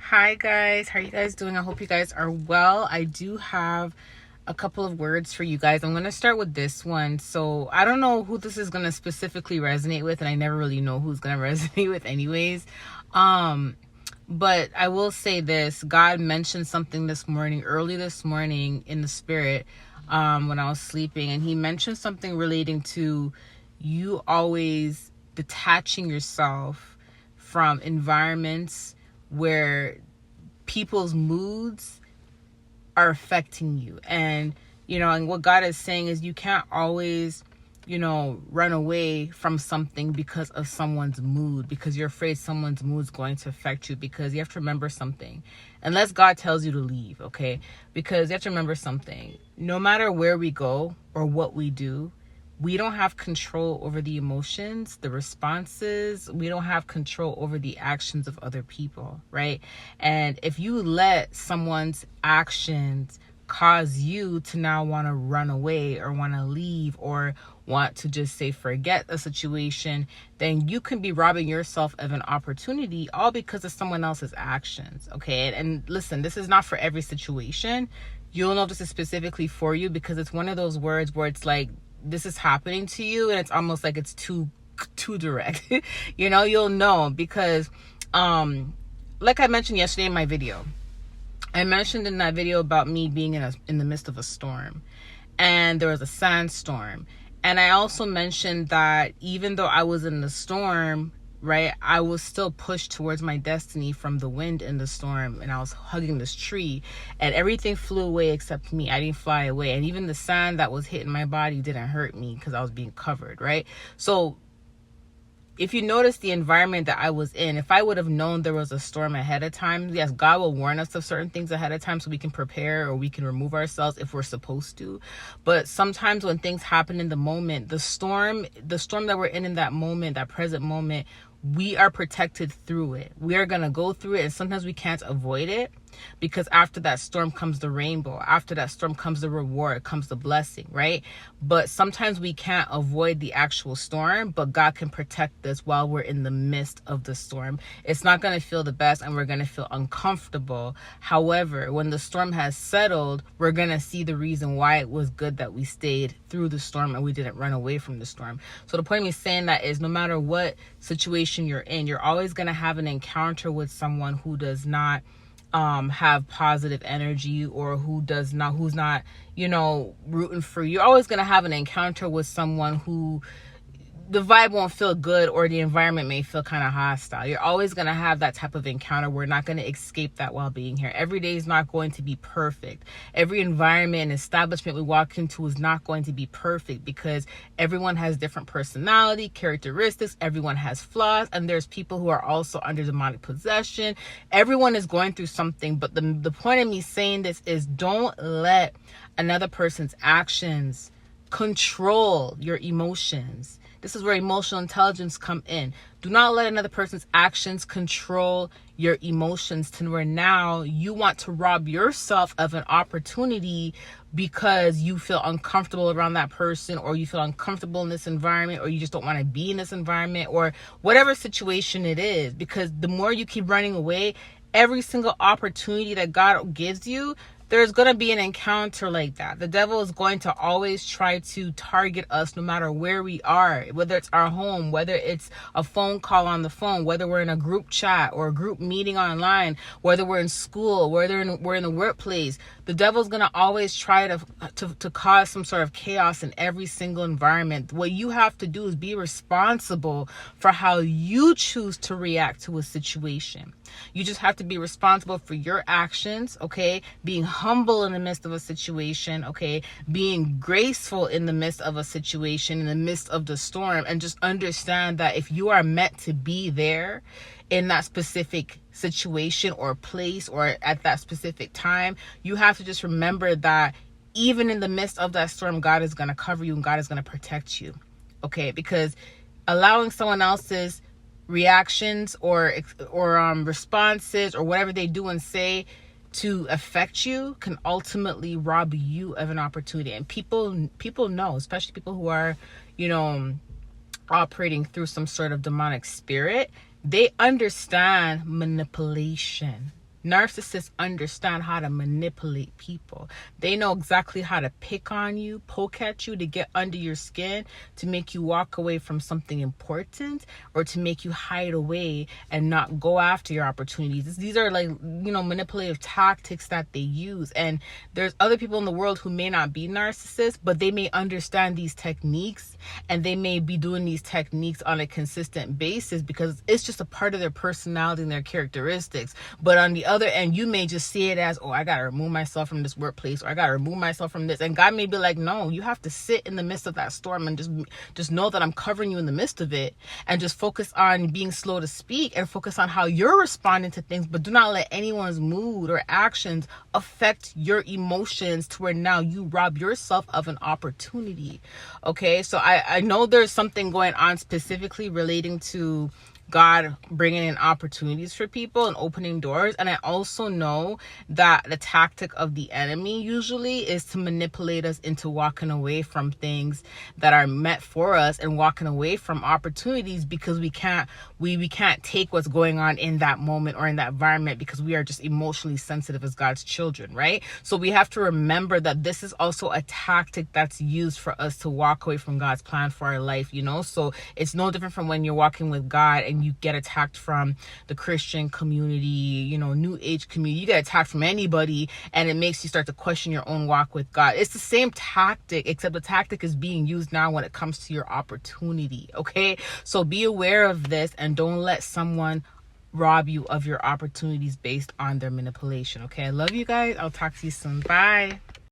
Hi guys, how are you guys doing? I hope you guys are well. I do have a couple of words for you guys. I'm going to start with this one. So I don't know who this is going to specifically resonate with, and I never really know who's going to resonate with anyways. But I will say this. God mentioned something early this morning in the spirit, when I was sleeping, and he mentioned something relating to you always detaching yourself from environments where people's moods are affecting you. And what God is saying is you can't always run away from something because of someone's mood, because you're afraid someone's mood is going to affect you. Because you have to remember something, unless God tells you to leave, okay? Because you have to remember something. No matter where we go or what we do, we don't have control over the emotions, the responses. We don't have control over the actions of other people, right? And if you let someone's actions cause you to now want to run away or want to leave or want to just say forget a situation, then you can be robbing yourself of an opportunity, all because of someone else's actions, okay? And listen, this is not for every situation. You'll know this is specifically for you, because it's one of those words where it's like, this is happening to you and it's almost like it's too direct. You'll know because like I mentioned yesterday in my video, I mentioned in that video about me being in the midst of a storm, and there was a sandstorm. And I also mentioned that even though I was in the storm, right, I was still pushed towards my destiny from the wind in the storm, and I was hugging this tree, and everything flew away except me. I didn't fly away, and even the sand that was hitting my body didn't hurt me because I was being covered, right? So if you notice the environment that I was in, if I would have known there was a storm ahead of time, yes, God will warn us of certain things ahead of time so we can prepare or we can remove ourselves if we're supposed to. But sometimes when things happen in the moment, the storm that we're in that moment, that present moment, we are protected through it. We are going to go through it, and sometimes we can't avoid it, because after that storm comes the rainbow. After that storm comes the reward, comes the blessing, right? But sometimes we can't avoid the actual storm, but God can protect us while we're in the midst of the storm. It's not going to feel the best, and we're going to feel uncomfortable. However, when the storm has settled, we're going to see the reason why it was good that we stayed through the storm and we didn't run away from the storm. So the point of me saying that is, no matter what situation you're in, you're always going to have an encounter with someone who does not have positive energy, or who's not rooting for you. You're always going to have an encounter with someone who the vibe won't feel good, or the environment may feel kind of hostile. You're always going to have that type of encounter. We're not going to escape that while being here. Every day is not going to be perfect. Every environment and establishment we walk into is not going to be perfect, because everyone has different personality, characteristics. Everyone has flaws, and there's people who are also under demonic possession. Everyone is going through something, but the point of me saying this is, don't let another person's actions control your emotions. This is where emotional intelligence come in. Do not let another person's actions control your emotions to where now you want to rob yourself of an opportunity because you feel uncomfortable around that person, or you feel uncomfortable in this environment, or you just don't want to be in this environment, or whatever situation it is. Because the more you keep running away, every single opportunity that God gives you, there's going to be an encounter like that. The devil is going to always try to target us no matter where we are, whether it's our home, whether it's a phone call on the phone, whether we're in a group chat or a group meeting online, whether we're in school, whether we're in the workplace. The devil's going to always try to cause some sort of chaos in every single environment. What you have to do is be responsible for how you choose to react to a situation. You just have to be responsible for your actions, okay? Being humble in the midst of a situation, okay? Being graceful in the midst of a situation, in the midst of the storm, and just understand that if you are meant to be there in that specific situation or place or at that specific time, you have to just remember that even in the midst of that storm, God is going to cover you and God is going to protect you, okay? Because allowing someone else's reactions or responses or whatever they do and say to affect you can ultimately rob you of an opportunity. And people know, especially people who are operating through some sort of demonic spirit, they understand manipulation. Narcissists understand how to manipulate people. They know exactly how to pick on you, poke at you, to get under your skin, to make you walk away from something important, or to make you hide away and not go after your opportunities. These are like, manipulative tactics that they use. And there's other people in the world who may not be narcissists, but they may understand these techniques, and they may be doing these techniques on a consistent basis because it's just a part of their personality and their characteristics. But on the other end, you may just see it as, oh, I gotta remove myself from this workplace, or I gotta remove myself from this. And God may be like, no, you have to sit in the midst of that storm and just know that I'm covering you in the midst of it, and just focus on being slow to speak and focus on how you're responding to things. But do not let anyone's mood or actions affect your emotions to where now you rob yourself of an opportunity. Okay, so I know there's something going on specifically relating to God bringing in opportunities for people and opening doors. And I also know that the tactic of the enemy usually is to manipulate us into walking away from things that are meant for us and walking away from opportunities because we can't take what's going on in that moment or in that environment because we are just emotionally sensitive as God's children, right? So we have to remember that this is also a tactic that's used for us to walk away from God's plan for our life, So it's no different from when you're walking with God and you get attacked from the Christian community, New Age community. You get attacked from anybody, and it makes you start to question your own walk with God. It's the same tactic, except the tactic is being used now when it comes to your opportunity. Okay, so be aware of this and don't let someone rob you of your opportunities based on their manipulation. Okay, I love you guys. I'll talk to you soon. Bye.